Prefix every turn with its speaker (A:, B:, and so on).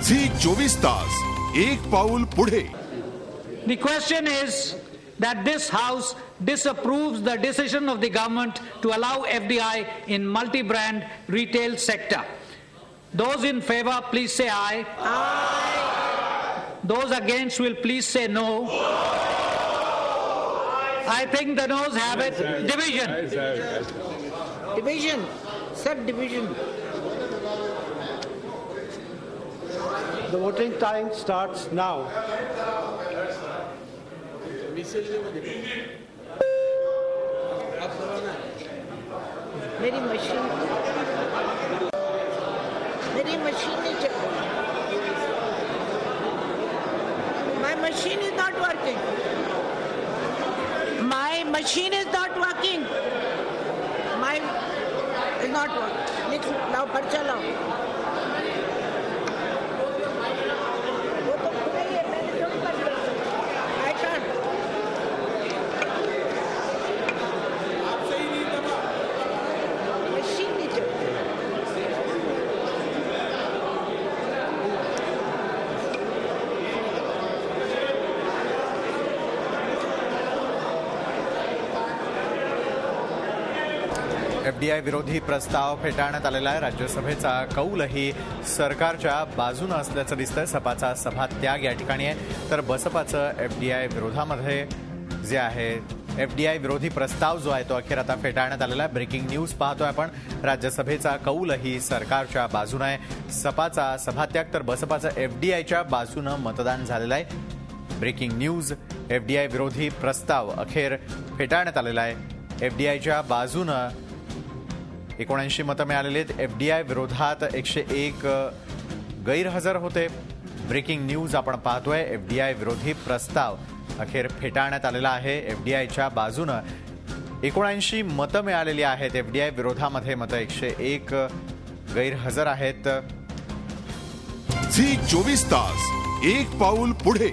A: झी 24 तास एक पाऊल पुढे.
B: The question is that this House disapproves the decision of the government to allow FDI in multi-brand retail sector. Those in favor, please say aye. Aye. Those against will please say no. I think the noes have it. Division.
C: Division. Subdivision.
D: The voting time starts now.
C: मेरी machine नहीं चल रही. My machine is not working. My machine is not working. My is not working. लिख लाओ पर्चा लाओ. वो तो खुद ही है, मैंने थोड़ी कर दिया. I can't. मशीन नहीं चल रही.
E: एफडीआय विरोधी प्रस्ताव फेटाळण्यात आलेला आहे. राज्यसभेचा कौलही सरकारच्या बाजूने असल्याचं दिसतंय. सपाचा सभात्याग या ठिकाणी आहे, तर बसपाचं एफडीआय विरोधामध्ये जे आहे एफडीआय विरोधी प्रस्ताव जो आहे तो अखेर आता फेटाळण्यात आलेला आहे. ब्रेकिंग न्यूज पाहतोय आपण. राज्यसभेचा कौलही सरकारच्या बाजूने आहे. सपाचा सभात्याग तर बसपाचं एफडीआयच्या बाजूने मतदान झालेलं आहे. Breaking news. एफडीआय विरोधी प्रस्ताव अखेर फेटाळण्यात आलेला आहे. एफडीआयच्या बाजूने 79 मतं मिळालेली आहेत. एफडीआय विरोधात 101 गैरहजर होते. ब्रेकिंग न्यूज आपण पाहतोय. एफडीआय विरोधी प्रस्ताव अखेर फेटाळण्यात आलेला आहे. एफडीआयच्या बाजूने 79 मतं मिळालेली आहेत. एफडीआय विरोधामध्ये मतं 101 गैरहजर आहेत.
A: झी 24 तास एक पाऊल पुढे.